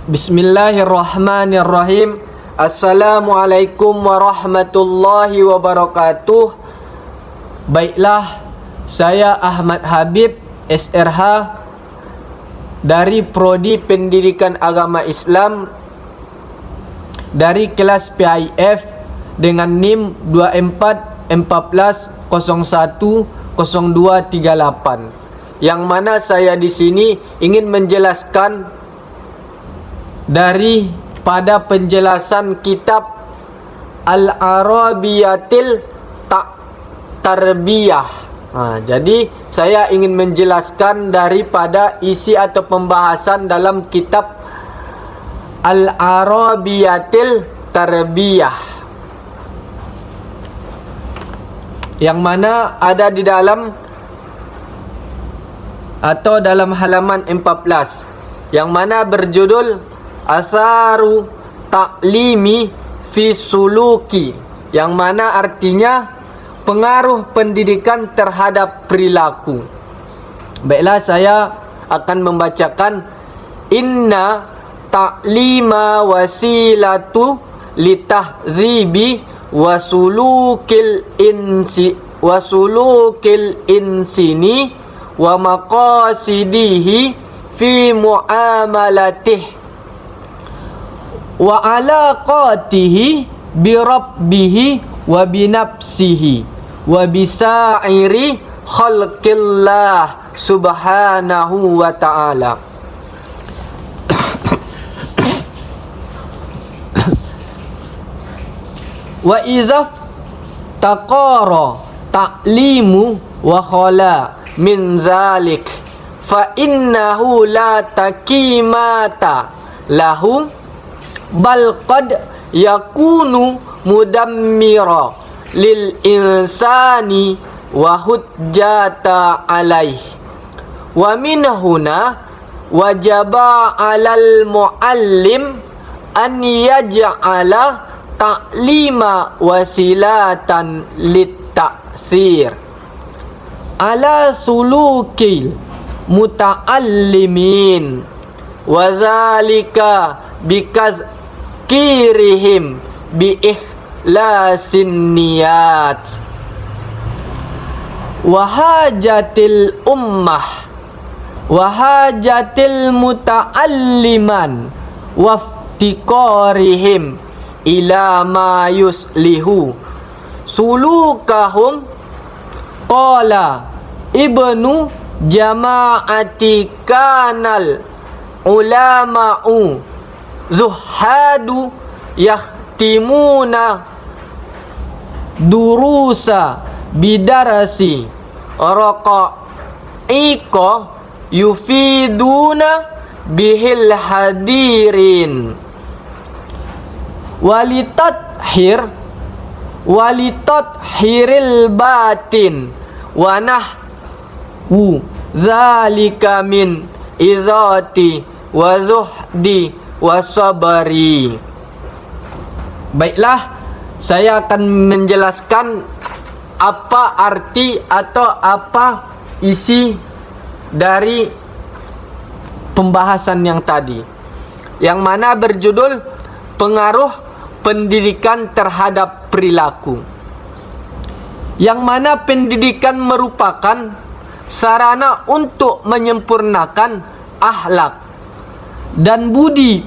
Bismillahirrahmanirrahim. Assalamualaikum warahmatullahi wabarakatuh. Baiklah, saya Ahmad Habib SRH dari Prodi Pendidikan Agama Islam dari kelas PIF dengan NIM 2414010238, yang mana saya di sini ingin menjelaskan daripada penjelasan kitab Al-Arabiyatil Tarbiyah. Jadi saya ingin menjelaskan daripada isi atau pembahasan dalam kitab Al-Arabiyatil Tarbiyah, yang mana ada di dalam atau dalam halaman 14, yang mana berjudul Asaru Ta'limi fi Suluki, yang mana artinya pengaruh pendidikan terhadap perilaku. Baiklah, saya akan membacakan. Inna ta'lima wasilatu litahdzibi wasulukil insini wa maqasidihi fi muamalatih wa alaqatihi bi rabbihi wa bi nafsihi wa bi sa'iri khalqillah subhanahu wa ta'ala. Wa idza taqara ta'limu wa khala min zalik fa innahu la takimata lahu bal qad yakunu mudammira lil insani wa hujjata alaih. Wa min huna wajaba alal muallim an yaj'ala ta'lima wasilatan lit ta'sir ala sulukil muta'allimin wa zalika bikazkirihim bi ikhlasin niyat wa hajatil ummah wa hajatil muta'alliman wa iftiqarihim ila ma yuslihu sulukahum. Qala ibnu jama'ati kanal ulama'u zuhadu yahtimuna durusa bidarasi raqa'iqa yufiduna bihil hadirin walitathiril batin wa nahwu zalika min izati wa zuhdi wa sabari. Baiklah, saya akan menjelaskan apa arti atau apa isi dari pembahasan yang tadi, yang mana berjudul pengaruh pendidikan terhadap perilaku, yang mana pendidikan merupakan sarana untuk menyempurnakan akhlak dan budi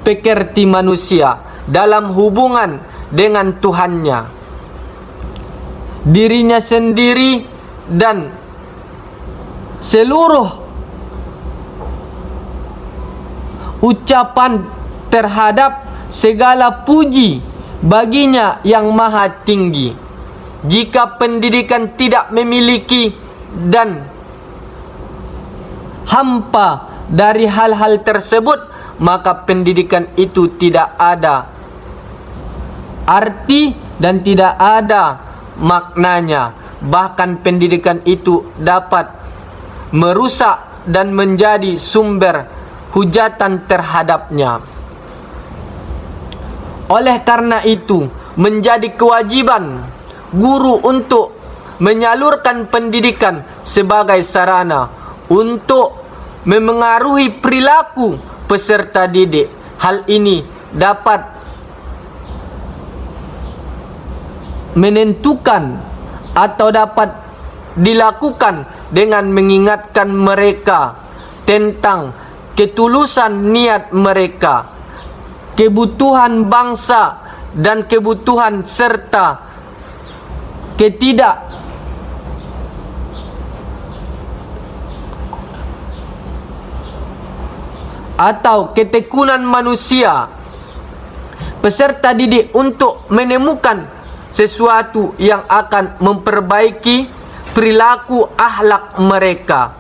pekerti manusia dalam hubungan dengan Tuhannya, dirinya sendiri, dan seluruh ucapan terhadap segala puji baginya yang maha tinggi. Jika pendidikan tidak memiliki dan hampa dari hal-hal tersebut, maka pendidikan itu tidak ada arti dan tidak ada maknanya. Bahkan pendidikan itu dapat merusak dan menjadi sumber hujatan terhadapnya. Oleh karena itu, menjadi kewajiban guru untuk menyalurkan pendidikan sebagai sarana untuk memengaruhi perilaku peserta didik. Hal ini dapat menentukan atau dapat dilakukan dengan mengingatkan mereka tentang ketulusan niat mereka, kebutuhan bangsa dan kebutuhan serta ketekunan manusia peserta didik untuk menemukan sesuatu yang akan memperbaiki perilaku akhlak mereka.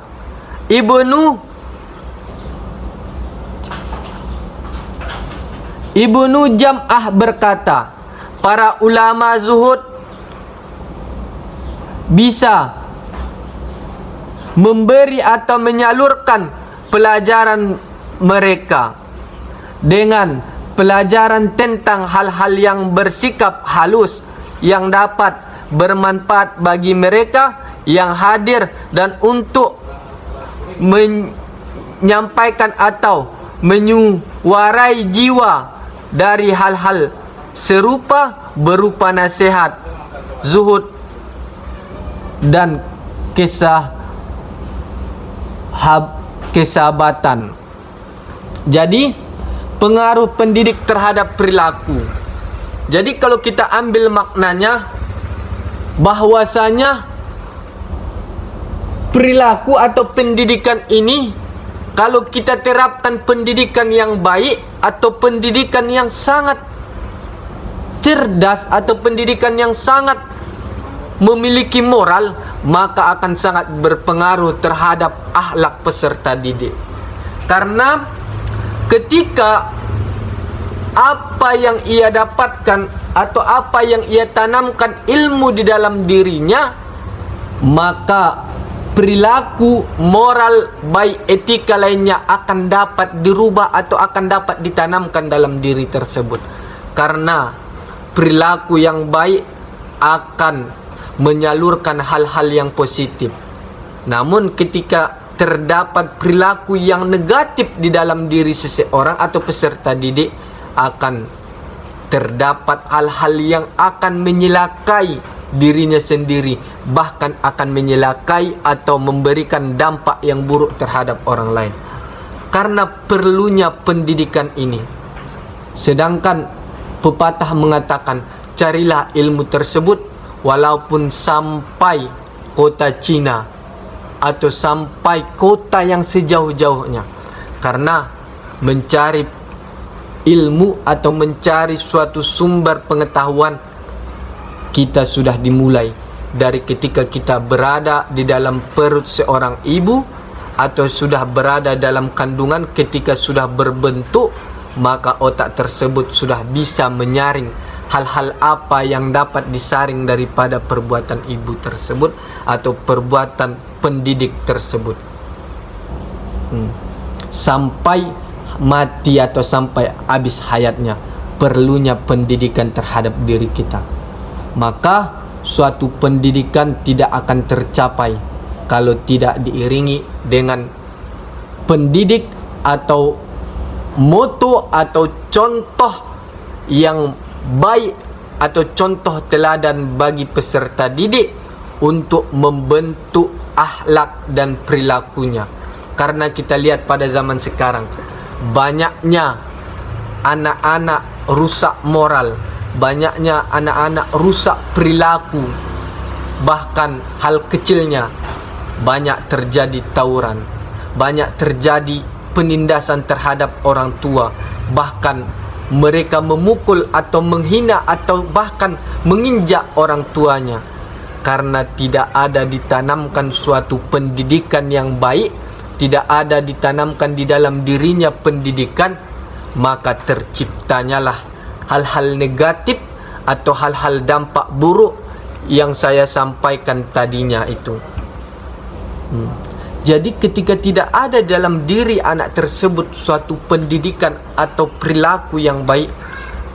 Ibnu Jam'ah berkata, para ulama zuhud bisa memberi atau menyalurkan pelajaran mereka dengan pelajaran tentang hal-hal yang bersikap halus yang dapat bermanfaat bagi mereka yang hadir, dan untuk menyampaikan atau menyuarai jiwa dari hal-hal serupa berupa nasihat, zuhud dan kesahabatan. Jadi pengaruh pendidik terhadap perilaku. Jadi kalau kita ambil maknanya, bahwasanya perilaku atau pendidikan ini, kalau kita terapkan pendidikan yang baik atau pendidikan yang sangat cerdas atau pendidikan yang sangat memiliki moral, maka akan sangat berpengaruh terhadap akhlak peserta didik. Karena ketika apa yang ia dapatkan atau apa yang ia tanamkan ilmu di dalam dirinya, maka perilaku, moral, baik etika lainnya akan dapat dirubah atau akan dapat ditanamkan dalam diri tersebut. Karena perilaku yang baik akan menyalurkan hal-hal yang positif. Namun ketika terdapat perilaku yang negatif di dalam diri seseorang atau peserta didik, akan terdapat hal-hal yang akan menyelakai dirinya sendiri, bahkan akan menyelakai atau memberikan dampak yang buruk terhadap orang lain. Karena perlunya pendidikan ini. Sedangkan pepatah mengatakan, carilah ilmu tersebut walaupun sampai kota Cina atau sampai kota yang sejauh-jauhnya. Karena mencari ilmu atau mencari suatu sumber pengetahuan, kita sudah dimulai dari ketika kita berada di dalam perut seorang ibu atau sudah berada dalam kandungan. Ketika sudah berbentuk, maka otak tersebut sudah bisa menyaring hal-hal apa yang dapat disaring daripada perbuatan ibu tersebut atau perbuatan pendidik tersebut. Sampai mati atau sampai habis hayatnya, perlunya pendidikan terhadap diri kita. Maka suatu pendidikan tidak akan tercapai kalau tidak diiringi dengan pendidik atau moto atau contoh yang baik atau contoh teladan bagi peserta didik untuk membentuk akhlak dan perilakunya. Karena kita lihat pada zaman sekarang, banyaknya anak-anak rusak moral, banyaknya anak-anak rusak perilaku. Bahkan hal kecilnya banyak terjadi tawuran, banyak terjadi penindasan terhadap orang tua. Bahkan mereka memukul atau menghina atau bahkan menginjak orang tuanya. Karena tidak ada ditanamkan suatu pendidikan yang baik, tidak ada ditanamkan di dalam dirinya pendidikan, maka terciptanyalah hal-hal negatif atau hal-hal dampak buruk yang saya sampaikan tadinya itu. Jadi ketika tidak ada dalam diri anak tersebut suatu pendidikan atau perilaku yang baik,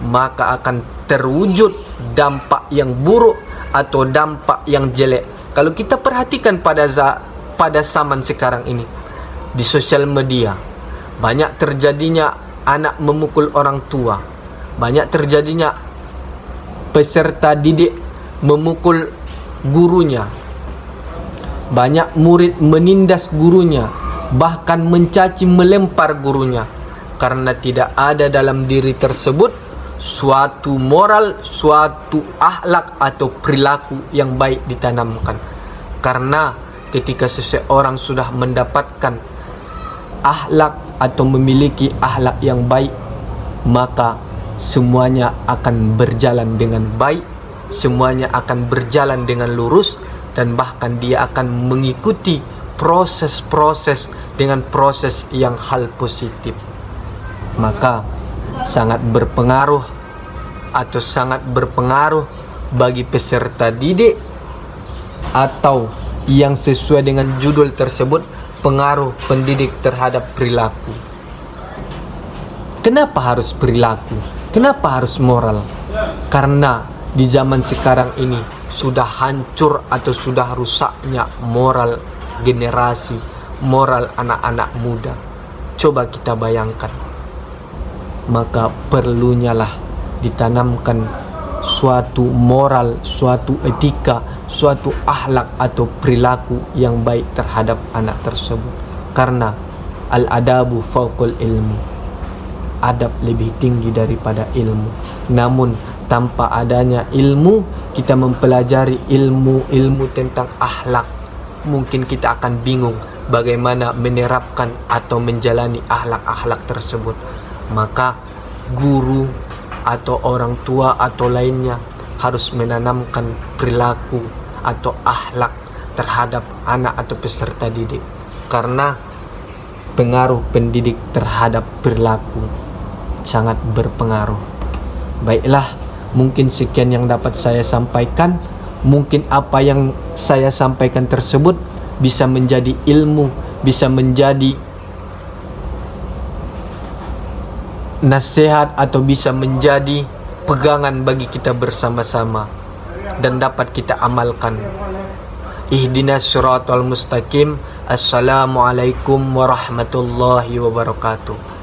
maka akan terwujud dampak yang buruk atau dampak yang jelek. Kalau kita perhatikan pada zaman sekarang ini, di sosial media banyak terjadinya anak memukul orang tua, banyak terjadinya peserta didik memukul gurunya, banyak murid menindas gurunya, bahkan mencaci melempar gurunya, karena tidak ada dalam diri tersebut suatu moral, suatu akhlak atau perilaku yang baik ditanamkan. Karena ketika seseorang sudah mendapatkan akhlak atau memiliki akhlak yang baik, maka semuanya akan berjalan dengan baik, semuanya akan berjalan dengan lurus, dan bahkan dia akan mengikuti proses-proses dengan proses yang hal positif. Maka sangat berpengaruh bagi peserta didik atau yang sesuai dengan judul tersebut, pengaruh pendidik terhadap perilaku. Kenapa harus perilaku? Kenapa harus moral? Karena di zaman sekarang ini sudah hancur atau sudah rusaknya moral generasi, moral anak-anak muda. Coba kita bayangkan. Maka perlunya lah ditanamkan suatu moral, suatu etika, suatu akhlak atau perilaku yang baik terhadap anak tersebut. Karena al-adabu fauqul ilmi, adab lebih tinggi daripada ilmu. Namun tanpa adanya ilmu, kita mempelajari ilmu tentang akhlak, mungkin kita akan bingung bagaimana menerapkan atau menjalani akhlak-akhlak tersebut. Maka guru atau orang tua atau lainnya harus menanamkan perilaku atau akhlak terhadap anak atau peserta didik, karena pengaruh pendidik terhadap perilaku sangat berpengaruh. Baiklah, mungkin sekian yang dapat saya sampaikan. Mungkin apa yang saya sampaikan tersebut bisa menjadi ilmu, bisa menjadi nasihat, atau bisa menjadi pegangan bagi kita bersama-sama dan dapat kita amalkan. Ihdinas siratal mustaqim. Assalamualaikum warahmatullahi wabarakatuh.